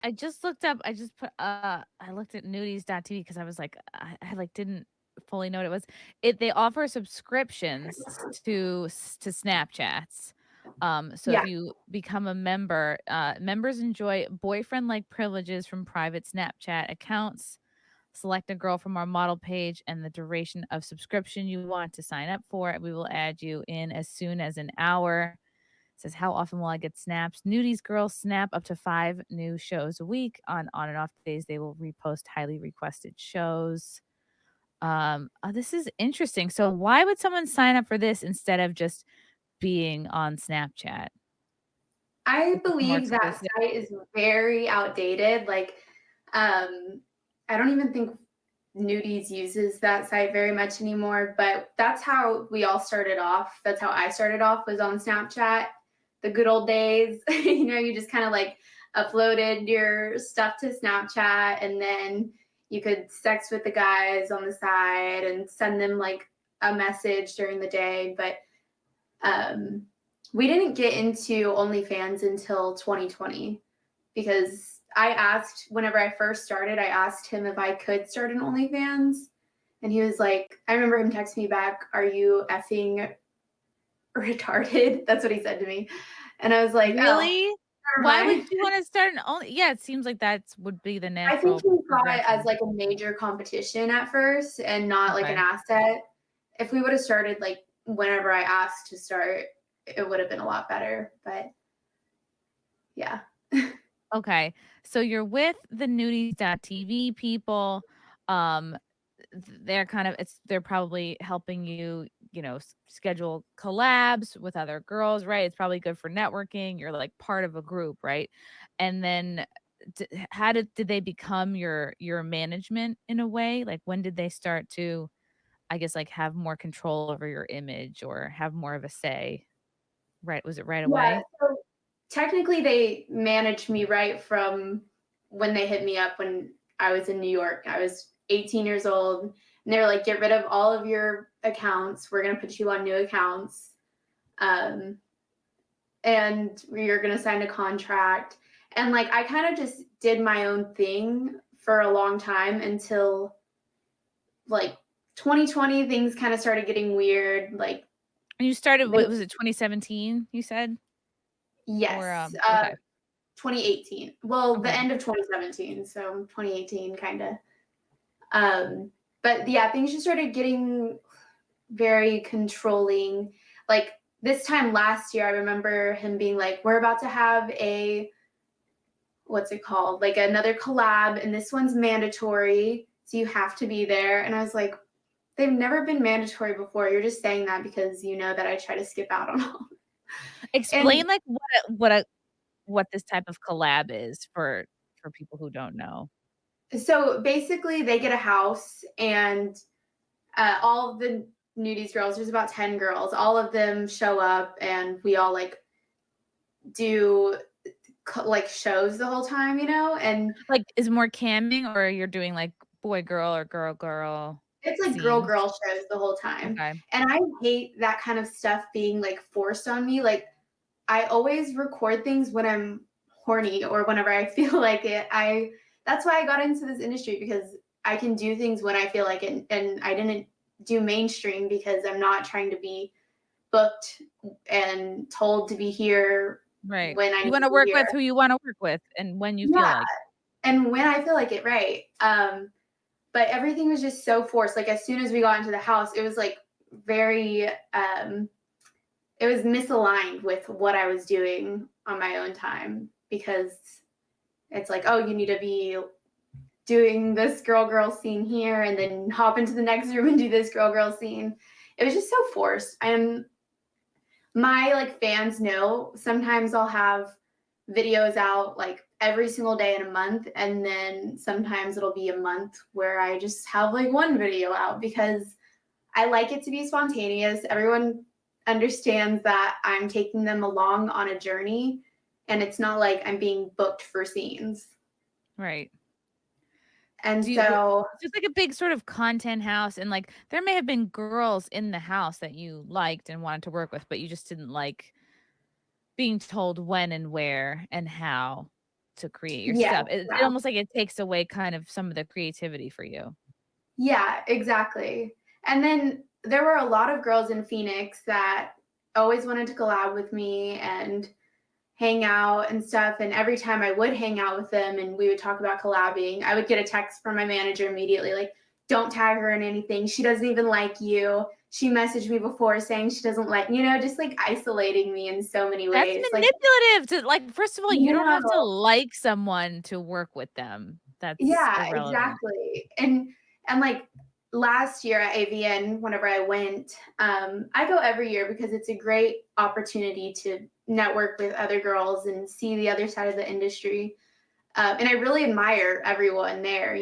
I just looked up. I just put. I looked at nudies.tv because I was like, I like didn't fully know what it was. They offer subscriptions to Snapchats. So if Yeah. you become a member, members enjoy boyfriend-like privileges from private Snapchat accounts. Select a girl from our model page and the duration of subscription you want to sign up for. We will add you in as soon as an hour. Says, how often will I get snaps? Nudies girls snap up to 5 new shows a week. On and off days, they will repost highly requested shows. This is interesting. So why would someone sign up for this instead of just being on Snapchat? I It's more believe that exclusive. site is very outdated. Like, I don't even think Nudies uses that site very much anymore, but that's how we all started off. That's how I started off, was on Snapchat, the good old days. You just kind of like uploaded your stuff to Snapchat, and then you could sex with the guys on the side and send them like a message during the day. But um, we didn't get into OnlyFans until 2020 because whenever I first started, I asked him if I could start an OnlyFans. And he was like, I remember him texting me back, "Are you effing retarded?" That's what he said to me. And I was like, "Oh, Really? never Why would mind." you want to start an only? Yeah, it seems like that would be the I think natural he saw it as progression. like a major competition at first and not like an Okay. asset. If we would have started like whenever I asked to start, it would have been a lot better. But yeah. Okay. So you're with the nudies.tv people. Um, they're kind of they're probably helping you, schedule collabs with other girls, right? It's probably good for networking. You're like part of a group, right? And then how did they become your management in a way? Like when did they start to, I guess, like have more control over your image or have more of a say? Right? Was it right Yeah, away? so technically they managed me right from when they hit me up when I was in New York. I was 18 years old, and they were like, "Get rid of all of your accounts. We're gonna put you on new accounts, um, and you're gonna sign a contract." And like I kind of just did my own thing for a long time until like 2020, things kind of started getting weird. Like And you started, they, what was it, 2017, you said? Or, yes, okay, 2018. Well, the okay. end of 2017, so 2018 kind of. Um, but yeah, things just started getting very controlling. Like this time last year, I remember him being like, "We're about to have a what's it called? Like another collab, and this one's mandatory, so you have to be there." And I was like, "They've never been mandatory before. You're just saying that because you know that I try to skip out on all." Explain, And like, what this type of collab is for people who don't know. so basically, they get a house, and all of the nudies girls, there's about 10 girls, all of them show up, and we all like do like shows the whole time, and Like, is more camming or you're doing, like, boy, girl or girl, girl it's like girl scenes? girl shows the whole time. Okay. And I hate that kind of stuff being like forced on me. Like I always record things when I'm horny or whenever I feel like it. I That's why I got into this industry, because I can do things when I feel like it, and I didn't do mainstream because I'm not trying to be booked and told to be here Right. when I You need to wanna be work here. with who you wanna work with and when you feel Yeah, like. and when I feel like it, right. But everything was just so forced. Like as soon as we got into the house, it was like very it was misaligned with what I was doing on my own time, because it's like, oh, you need to be doing this girl girl scene here and then hop into the next room and do this girl girl scene. It was just so forced. And my like fans know sometimes I'll have videos out like every single day in a month, and then sometimes it'll be a month where I just have like one video out because I like it to be spontaneous. Everyone understands that I'm taking them along on a journey, and it's not like I'm being booked for scenes. Right. And Do you w so so it's like a big sort of content house and, like, there may have been girls in the house that you liked and wanted to work with, but you just didn't like being told when and where and how. to create your Yeah. stuff. It almost like it takes away kind of some of the creativity for you. Yeah, exactly. And then there were a lot of girls in Phoenix that always wanted to collab with me and hang out and stuff. And every time I would hang out with them and we would talk about collabing, I would get a text from my manager immediately, like, don't tag her in anything. She doesn't even like you. She messaged me before saying she doesn't like, just like isolating me in so many That's ways. Like, manipulative to like, first of all, you don't have to no, like someone to work with them. That's yeah, irrelevant. exactly. And like last year at AVN, whenever I went, I go every year because it's a great opportunity to network with other girls and see the other side of the industry. And I really admire everyone there.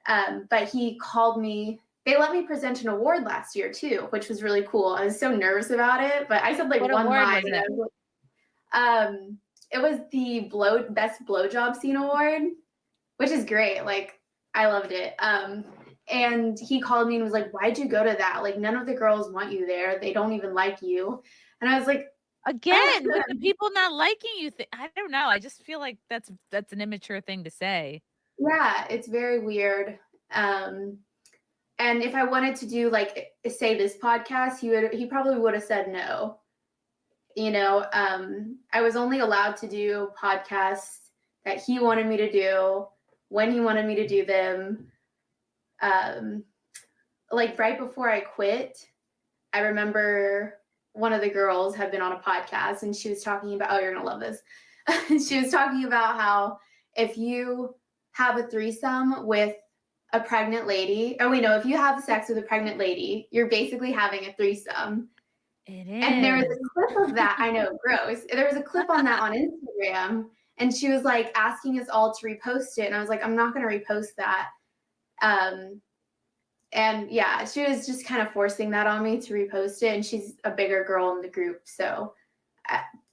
But he called me. They let me present an award last year too, which was really cool. I was so nervous about it, but I said like What one award line. was it? It was the best blowjob scene award, which is great. Like, I loved it. And he called me and was like, "Why'd you go to that? Like, none of the girls want you there. They don't even like you." And I was like, Again, with the people not liking you, I don't know. I just feel like that's an immature thing to say. yeah, it's very weird. And if I wanted to do like say this podcast, he probably would have said no. I was only allowed to do podcasts that he wanted me to do when he wanted me to do them. Like right before I quit, I remember one of the girls had been on a podcast and she was talking about, oh, you're going to love this. She was talking about how if you have a threesome with a pregnant lady, if you have sex with a pregnant lady, you're basically having a threesome. It And there was is. a clip of that. I know, gross. There was a clip on that on Instagram, and she was like asking us all to repost it. And I was like, I'm not going to repost that. And yeah, she was just kind of forcing that on me to repost it. And she's a bigger girl in the group. So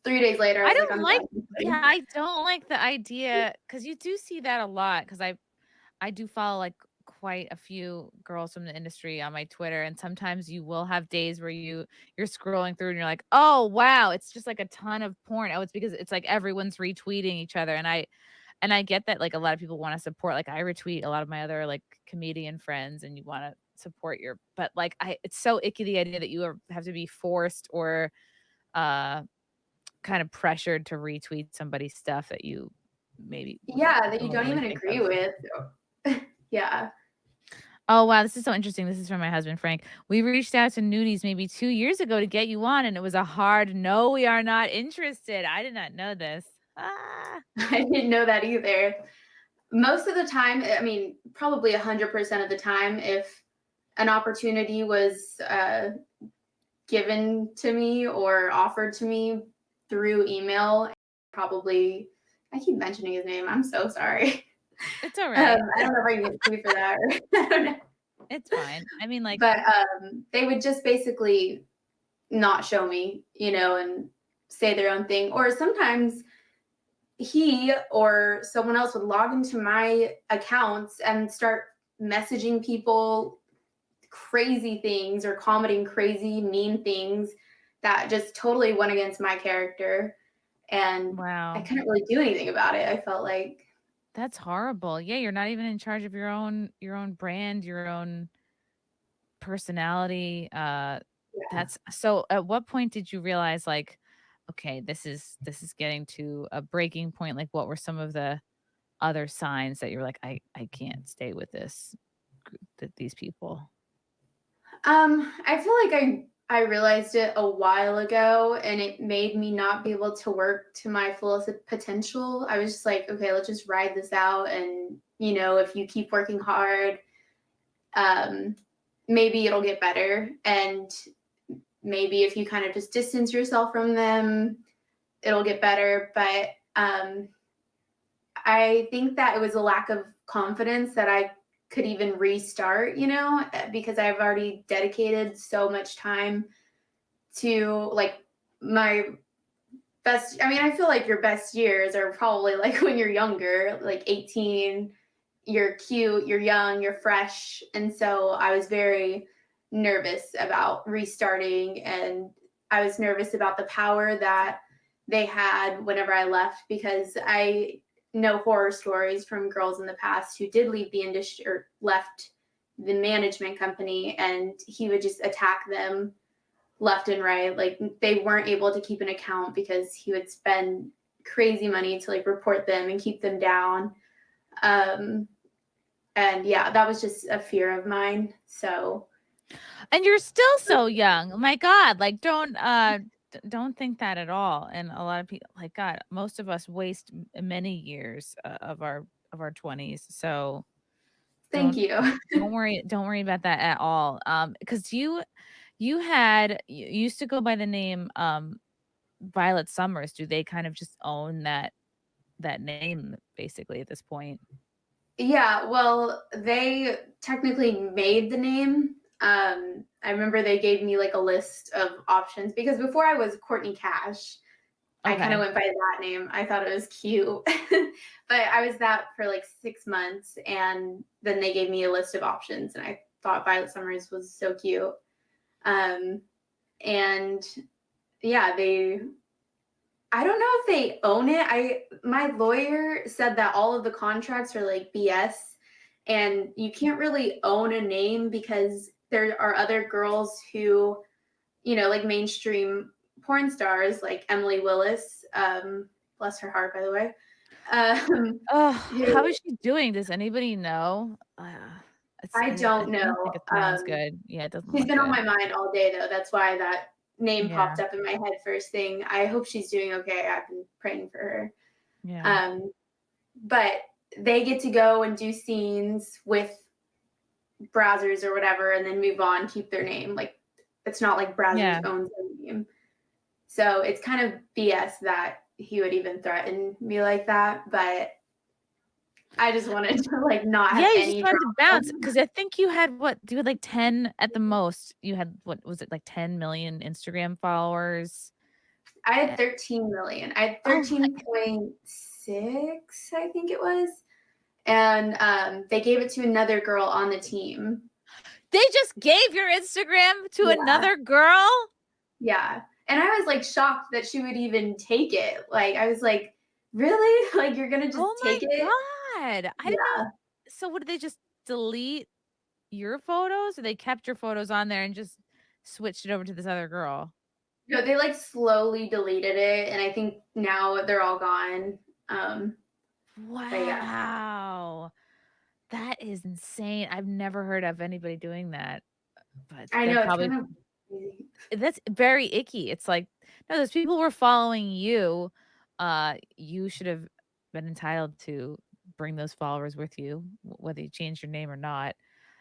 3 days later, I was like, I'm done. Yeah, I don't like the idea because you do see that a lot because I do follow like quite a few girls from the industry on my Twitter, and sometimes you will have days where you're scrolling through and you're like, oh wow, it's just like a ton of porn. Oh, it's because it's like everyone's retweeting each other, and I get that like a lot of people want to support. Like I retweet a lot of my other like comedian friends, and you want to support but like it's so icky the idea that you have to be forced or kind of pressured to retweet somebody's stuff that you maybe that you don't really even think agree of. with. Yeah. Oh, wow, this is so interesting. This is from my husband, Frank. We reached out to Nudies maybe 2 years ago to get you on, and it was a hard no, we are not interested. I did not know this. Ah. I didn't know that either. Most of the time, I mean, probably 100% of the time, if an opportunity was given to me or offered to me through email, probably, I keep mentioning his name. I'm so sorry. It's all right. I don't know if I can get sued for that. Or, I don't know. It's fine. I mean, like, But they would just basically not show me, and say their own thing. Or sometimes he or someone else would log into my accounts and start messaging people crazy things or commenting crazy mean things that just totally went against my character, and wow, I couldn't really do anything about it. I felt like that's horrible. Yeah, you're not even in charge of your own brand, your own personality. That's so. At what point did you realize, like, okay, this is getting to a breaking point? Like, what were some of the other signs that you were like, I can't stay with these people? I feel like I realized it a while ago, and it made me not be able to work to my fullest potential. I was just like, okay, let's just ride this out, and if you keep working hard, maybe it'll get better, and maybe if you kind of just distance yourself from them, it'll get better. But I think that it was a lack of confidence that I could even restart, because I've already dedicated so much time to like my best. I mean, I feel like your best years are probably like when you're younger, like 18, you're cute, you're young, you're fresh. And so I was very nervous about restarting, and I was nervous about the power that they had whenever I left, because know horror stories from girls in the past who did leave the industry or left the management company, and he would just attack them left and right. Like they weren't able to keep an account because he would spend crazy money to like report them and keep them down. And yeah, that was just a fear of mine. So. And you're still so young. Oh my God, like don't think that at all. And a lot of people, like God, most of us waste many years of our 20s. So Thank don't you. don't worry about that at all. Because you used to go by the name Violet Summers. Do they kind of just own that name basically at this point? Yeah, well, they technically made the name. I remember they gave me like a list of options because before I was Courtney Cash, I kind of Okay. went by that name. I thought it was cute. But I was that for like 6 months, and then they gave me a list of options, and I thought Violet Summers was so cute. And yeah, I don't know if they own it. My lawyer said that all of the contracts are like BS, and you can't really own a name because there are other girls who, like mainstream porn stars like Emily Willis, bless her heart, by the way. Oh, how Who is she doing? Does anybody know? I don't I don't know. think it sounds good. Yeah, it doesn't She's look been on good. my mind all day though. That's why that name Yeah, popped up in my head first thing. I hope she's doing okay. I've been praying for her. yeah, But they get to go and do scenes with Brazzers or whatever and then move on, keep their name. Like it's not like Brazzers yeah. owns their name. So it's kind of BS that he would even threaten me like that. But I just wanted to like not have Yeah, you just any wanted to drama. bounce because I think you had you had like 10 at the most. You had, what was it, like 10 million Instagram followers? I had Eh, 13 million. I had Oh my, 13.6, I think it was. And they gave it to another girl on the team. they just gave your Instagram to Yeah. another girl? Yeah. And I was like shocked that she would even take it. Like, I was like, really? Like, you're going to just Oh my take it? God. I didn't know. Yeah. So what, did they just delete your photos, or they kept your photos on there and just switched it over to this other girl? No, they like slowly deleted it. And I think now they're all gone. But yeah, Wow. That is insane. I've never heard of anybody doing that, but I they're know it's probably kind of crazy. that's very icky. It's like, no, those people were following you. You should have been entitled to bring those followers with you, whether you change your name or not.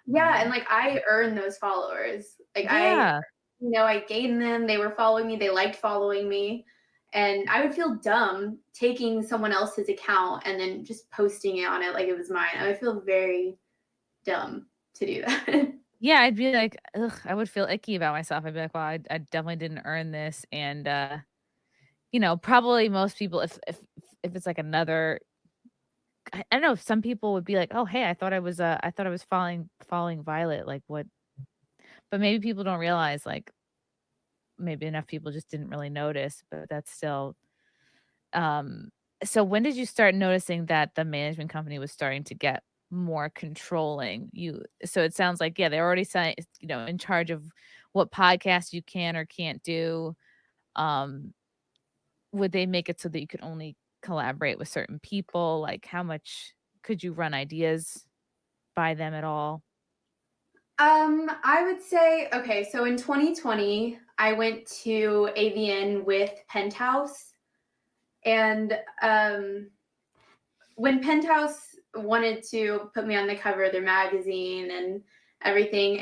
Yeah. And like I earned those followers. Like Yeah. I gained them. They were following me. They liked following me. And I would feel dumb taking someone else's account and then just posting it on it like it was mine. I would feel very dumb to do that. Yeah, I'd be like, ugh, I would feel icky about myself. I'd be like, well, I definitely didn't earn this. And probably most people, if it's like another, I don't know, if some people would be like, oh, hey, I thought I was following Violet. Like what? But maybe people don't realize, like, maybe enough people just didn't really notice, but that's still, um so when did you start noticing that the management company was starting to get more controlling? So it sounds like, yeah, they're already in charge of what podcasts you can or can't do. Um, would they make it so that you could only collaborate with certain people? Like how much could you run ideas by them at all? I would say, okay, so in 2020, I went to AVN with Penthouse. And when Penthouse wanted to put me on the cover of their magazine and everything,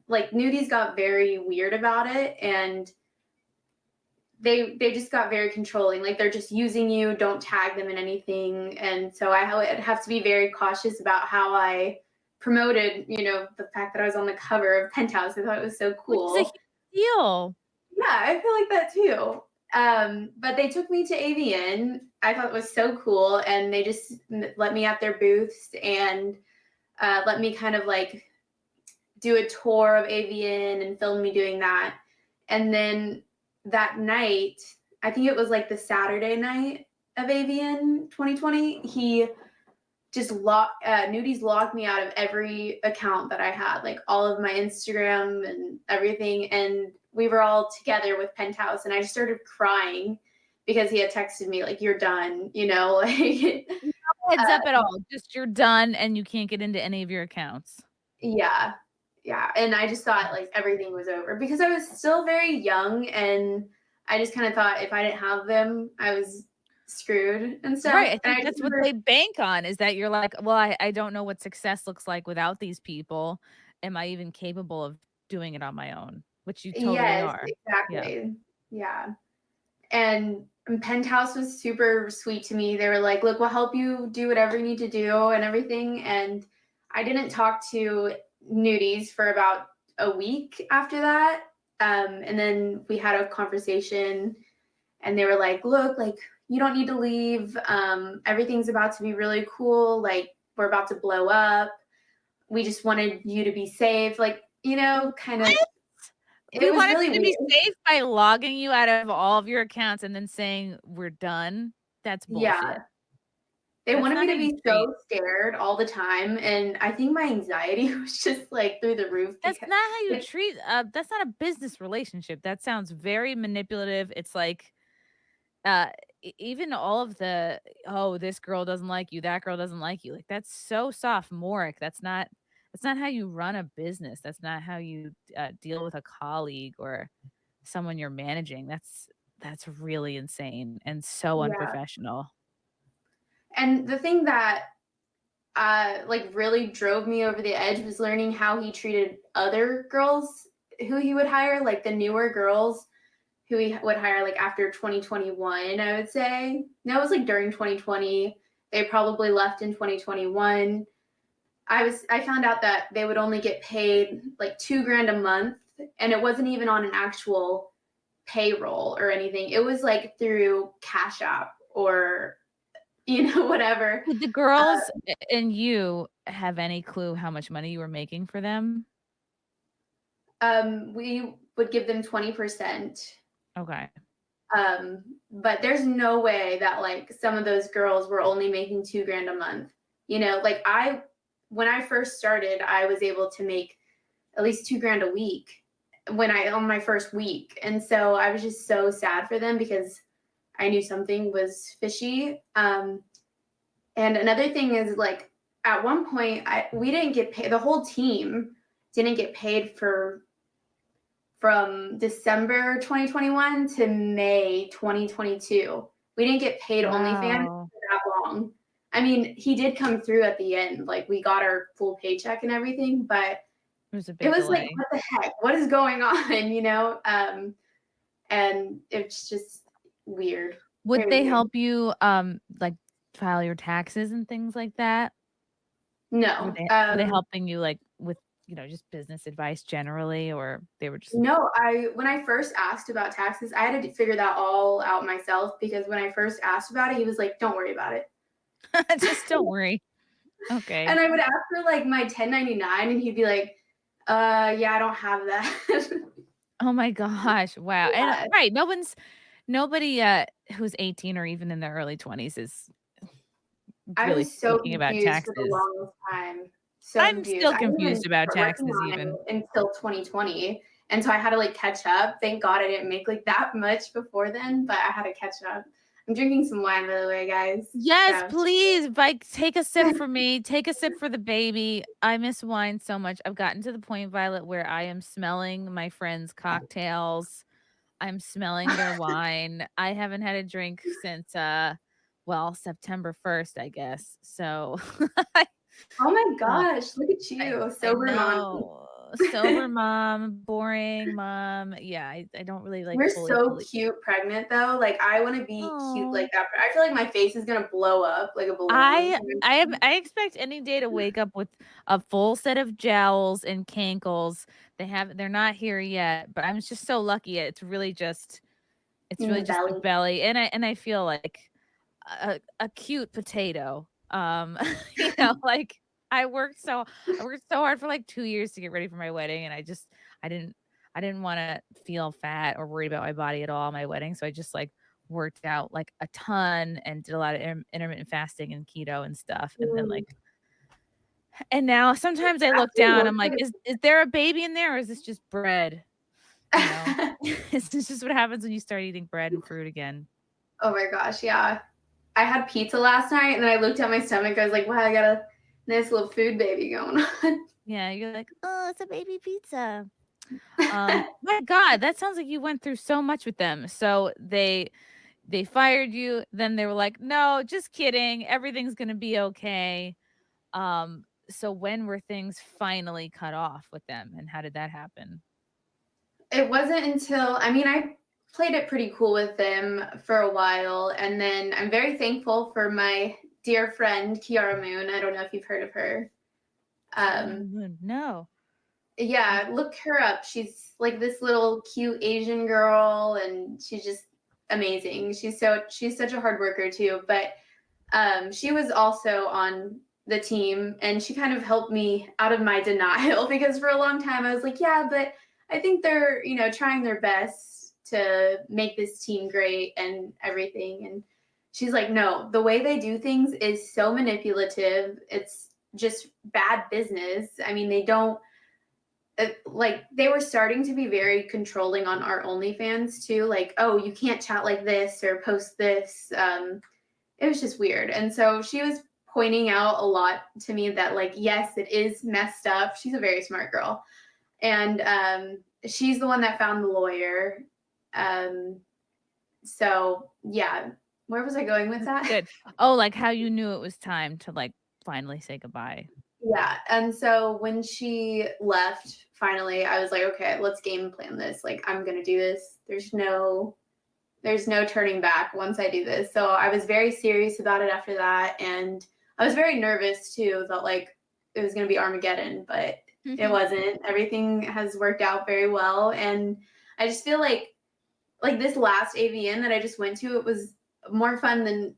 like Nudies got very weird about it, and they just got very controlling. Like they're just using you, don't tag them in anything. And so I would have to be very cautious about how I promoted, the fact that I was on the cover of Penthouse. I thought it was so Which is a huge cool. deal. Yeah, I feel like that too. But they took me to AVN. I thought it was so cool, and they just let me at their booths and let me kind of like do a tour of AVN and film me doing that. And then that night, I think it was like the Saturday night, of AVN 2020, he just Nudies logged me out of every account that I had, like all of my Instagram and everything. And we were all together with Penthouse, and I just started crying because he had texted me like, "You're done," like. No heads up at all. Just you're done and you can't get into any of your accounts. Yeah. Yeah. And I just thought like everything was over because I was still very young, and I just kind of thought if I didn't have them, I was screwed and stuff. Right. I And think that's what they bank on, is that you're like, well, I don't know what success looks like without these people. Am I even capable of doing it on my own? Which you totally yes, are. Yeah. exactly. Yeah. And Penthouse was super sweet to me. They were like, "Look, we'll help you do whatever you need to do and everything." And I didn't talk to Nudies for about a week after that. And then we had a conversation, and they were like, "Look, like, you don't need to leave. Everything's about to be really cool. Like, we're about to blow up. We just wanted you to be safe." Like, kind of. It We was wanted really you to be weird. safe by logging you out of all of your accounts and then saying, "We're done." That's bullshit. Yeah. They That's wanted not me how to you be treat. so scared all the time, and I think my anxiety was just, like, through the roof That's because not how you like treat, that's not a business relationship. That sounds very manipulative. It's like, uh, even all of the, "Oh, this girl doesn't like you, that girl doesn't like you." Like, that's so sophomoric. That's not how you run a business. That's not how you, deal with a colleague or someone you're managing. That's really insane and so yeah, unprofessional. and the thing that, like, really drove me over the edge was learning how he treated other girls who he would hire, like, the newer girls who he would hire, like, after 2021, I would say. That was, like, during 2020. They probably left in 2021. I found out that they would only get paid like 2 grand a month, and it wasn't even on an actual payroll or anything. It was like through Cash App or whatever. Did the girls and you have any clue how much money you were making for them? We would give them 20%. Okay. But there's no way that like some of those girls were only making 2 grand a month. Like when I first started, I was able to make at least 2 grand a week on my first week. And so I was just so sad for them because I knew something was fishy. And another thing is like at one point we didn't get paid. The whole team didn't get paid from December 2021 to May 2022. We didn't get paid OnlyFans Wow. for that long. I mean, he did come through at the end. Like we got our full paycheck and everything, but It was a it big was like, delay. what the heck? What is going on? And it's just weird. Would Very they weird. help you, like, file your taxes and things like that? Were No. they helping you, like, with, just business advice generally, or they were just No, when I first asked about taxes, I had to figure that all out myself because when I first asked about it, he was like, "Don't worry about it." just don't worry. Okay. And I would ask for like my 1099 and he'd be like, yeah, I don't have that." Oh my gosh, wow, and, Yeah. right, nobody, who's 18 or even in their early 20s is I really was so thinking about confused for the taxes. longest time. So I'm confused. still I didn't even confused about start working taxes on even. it until 2020. And so I had to like catch up. Thank God I didn't make like that much before then, but I had to catch up. I'm drinking some wine, by the way, guys. Yes, So please, like, take a sip for me, take a sip for the baby. I miss wine so much. I've gotten to the point, Violet, where I am smelling my friends' cocktails. I'm smelling their wine. I haven't had a drink since, well, September 1st, I guess. So, I oh my uh, gosh, look at I you. I Sober mom. know. Sober mom, boring mom. Yeah, I don't really, like, We're fully so believe. cute pregnant though. Like I want to be cute Oh. like that. I feel like my face is gonna blow up like a balloon. I expect any day to wake up with a full set of jowls and cankles. They're not here yet, but I'm just so lucky. It's In really the just the belly. belly, and I feel like a cute potato. Like I worked so hard for like 2 years to get ready for my wedding, and I didn't I didn't wanna feel fat or worried about my body at all at my wedding, so I just, like, worked out like a ton and did a lot of intermittent fasting and keto and stuff. And then like, and now sometimes I look Actually, down, most I'm of like, is there a baby in there or is this just bread? You know, this is just what happens when you start eating bread and fruit again. Oh my gosh, yeah. I had pizza last night and then I looked at my stomach. I was like, wow, I got a nice little food baby going on. Yeah, you're like, oh, it's a baby pizza. My God, that sounds like you went through so much with them. So they fired you, then they were like, no, just kidding. Everything's gonna be okay. So when were things finally cut off with them and how did that happen? It wasn't until, I mean, I played it pretty cool with them for a while. And then I'm very thankful for my dear friend, Kiara Moon. I don't know if you've heard of her. No. Yeah, look her up. She's like this little cute Asian girl and she's just amazing. She's such a hard worker too. But she was also on the team and she kind of helped me out of my denial because for a long time I was like, yeah, but I think they're, trying their best to make this team great and everything. And she's like, no, the way they do things is so manipulative. It's just bad business. I mean, they don't like they were starting to be very controlling on our OnlyFans too. Like, oh, you can't chat like this or post this. It was just weird. And so she was pointing out a lot to me that like, yes, it is messed up. She's a very smart girl. And she's the one that found the lawyer. So yeah, where was I going with that? Good. Oh, like how you knew it was time to like finally say goodbye. Yeah. And so when she left, finally, I was like, okay, let's game plan this. Like, I'm going to do this. There's no turning back once I do this. So I was very serious about it after that. And I was very nervous too, that like it was going to be Armageddon, but it wasn't. Everything has worked out very well. And I just feel like this last AVN that I just went to, it was more fun than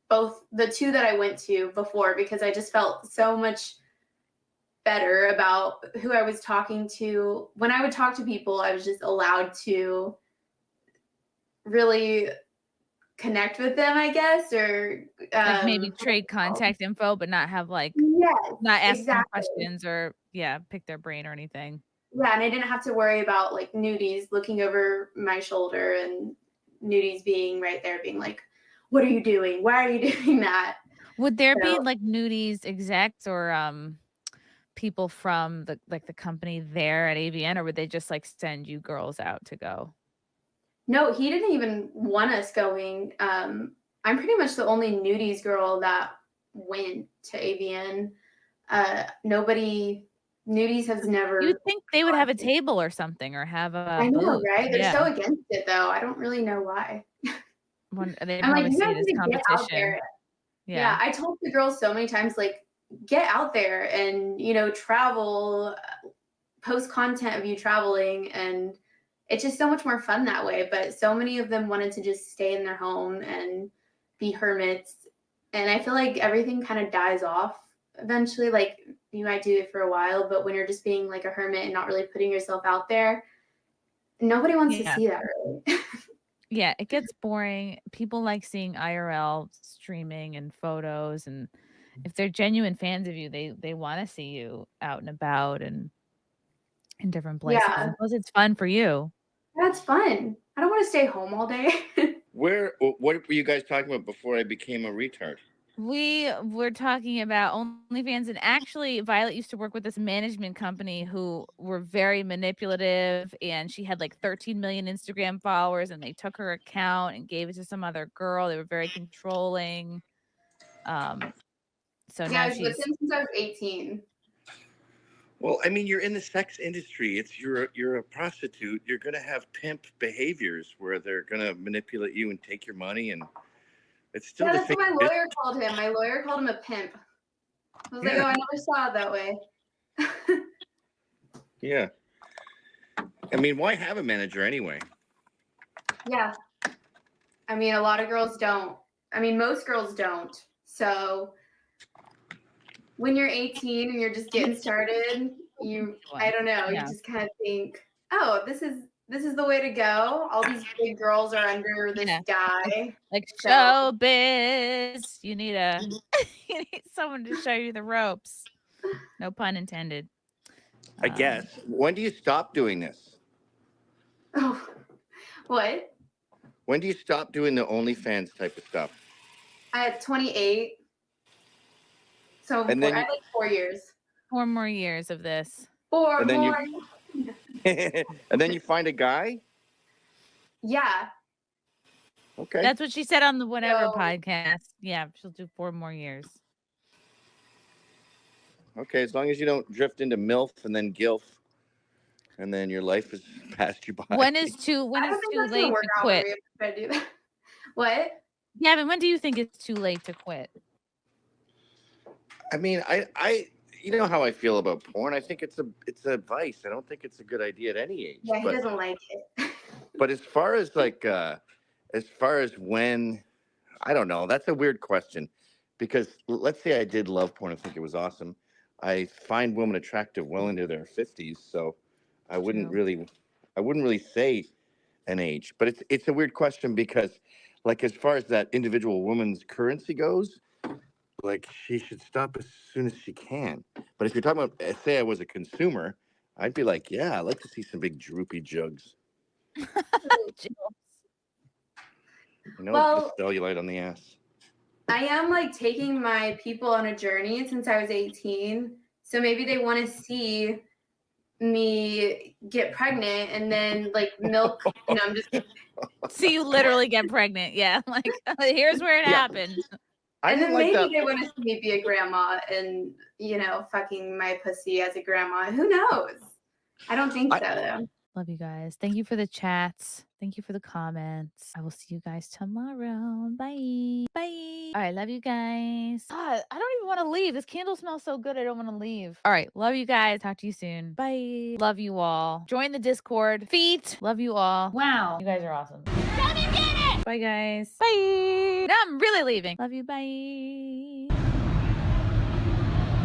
both the two that I went to before because I just felt so much better about who I was talking to. When I would talk to people, I was just allowed to really connect with them, I guess, or Like maybe trade contact info, but not have like yes, not ask them exactly. questions or yeah, pick their brain or anything. Yeah, and I didn't have to worry about like nudies looking over my shoulder and nudies being right there, being like, "What are you doing? Why are you doing that?" Would there be So, like nudies execs or people from the company there at AVN, or would they just like send you girls out to go? no, he didn't even want us going. I'm pretty much the only nudies girl that went to AVN. Nobody nudies has never. You'd think they would have a table or something or have a I know, booth. right? They're Yeah. so against it though. I don't really know why. They I'm like, probably you see guys it as need to get out competition. there. Yeah, Yeah. I told the girls so many times, like, get out there and travel, post content of you traveling, and it's just so much more fun that way. But so many of them wanted to just stay in their home and be hermits, and I feel like everything kind of dies off eventually. Like you might do it for a while, but when you're just being like a hermit and not really putting yourself out there, nobody wants to Yeah. see that really. Yeah, it gets boring. People like seeing IRL streaming and photos, and if they're genuine fans of you, they wanna see you out and about and in different places, Yeah, and plus it's fun for you. that's fun. I don't want to stay home all day. What were you guys talking about before I became a retard? We were talking about OnlyFans, and actually, Violet used to work with this management company who were very manipulative, and she had like 13 million Instagram followers, and they took her account and gave it to some other girl. They were very controlling. So Yeah, now I was with she's him since I was 18. Well, I mean, you're in the sex industry. You're a prostitute. You're gonna have pimp behaviors where they're gonna manipulate you and take your money, and it's still Yeah, the that's same. what my lawyer called him. My lawyer called him a pimp. I was like, Yeah. oh, I never saw it that way. Yeah. I mean, why have a manager anyway? Yeah. I mean, a lot of girls don't. I mean, most girls don't. So when you're 18 and you're just getting started, I don't know, you yeah. just kind of think, oh, this is this is the way to go. All these big girls are under this guy. Like So- showbiz. You need you need someone to show you the ropes. No pun intended. I guess. When do you stop doing this? Oh, what? When do you stop doing the OnlyFans type of stuff? At 28. So And then I had like 4 years. 4 more years of this. 4 And then more. And then you find a guy? Yeah. Okay. That's what she said on the whatever So- podcast. Yeah, she'll do 4 more years. Okay, as long as you don't drift into MILF and then GILF, and then your life has passed you by. When is too I don't think that's gonna late work to out when quit? we have to do that. What? Gavin, when do you think it's too late to quit? I mean, I you know how I feel about porn. I think it's a vice. I don't think it's a good idea at any age. Yeah, he doesn't like it. But as far as when, I don't know. That's a weird question, because let's say I did love porn and think it was awesome. I find women attractive well into their 50s, so I wouldn't really say an age. But it's a weird question because, like, as far as that individual woman's currency goes, like, she should stop as soon as she can. But if you're talking about, say I was a consumer, I'd be like, yeah, I'd like to see some big droopy jugs. Well- the cellulite on the ass. I am like taking my people on a journey since I was 18. So maybe they want to see me get pregnant and then like milk. I'm just See you literally get pregnant. Yeah. Like, here's where it happened. I and didn't then like maybe that. they want to see me be a grandma and fucking my pussy as a grandma. Who knows? I don't think so though. Love you guys. Thank you for the chats. Thank you for the comments. I will see you guys tomorrow. Bye. Bye. All right. Love you guys. God, I don't even want to leave. This candle smells so good. I don't want to leave. All right. Love you guys. Talk to you soon. Bye. Love you all. Join the Discord. Feet. Love you all. Wow. You guys are awesome. Bye, guys. Bye. Now I'm really leaving. Love you. Bye.